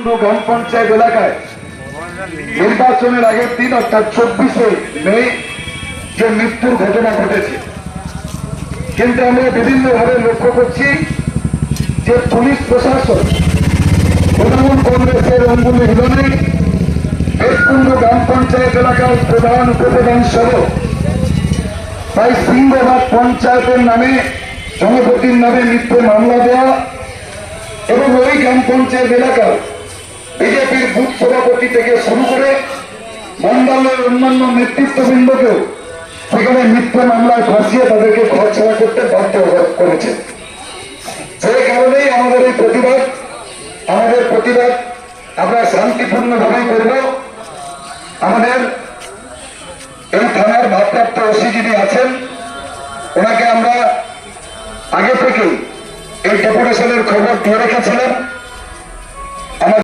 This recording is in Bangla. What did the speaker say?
বেতকুণ্ড গ্রাম পঞ্চায়েত এলাকায় নির্বাচনের আগের দিন অর্থাৎ 24শে মে যে মৃত্যুর ঘটনা ঘটেছে, কিন্তু আমরা বিভিন্নভাবে লক্ষ্য করছি যে পুলিশ প্রশাসন তৃণমূল কংগ্রেসের অঙ্গুলি হিলনে বেতকুণ্ড গ্রাম পঞ্চায়েত এলাকার প্রধান উপপ্রধান সহ প্রায় সিংহভাগ পঞ্চায়েতের নামে সভাপতির নামে মিথ্যে মামলা দেওয়া এবং ওই গ্রাম পঞ্চায়েত এলাকার বিজেপির বুথ সভাপতি থেকে শুরু করে মন্ডলের অন্যান্য নেতৃত্ববৃন্দকেও সেখানে মিথ্যে মামলায় ফাঁসিয়ে তাদেরকে ঘর ছাড়া করতে বাধ্য করেছে। সেই কারণেই আমাদের প্রতিবাদ আমরা শান্তিপূর্ণভাবে করব। আমাদের এই থানার ভারপ্রাপ্ত ওসি যিনি আছেন, ওনাকে আমরা আগে থেকেই এই ডেপুটেশনের খবর দিয়ে রেখেছিলাম।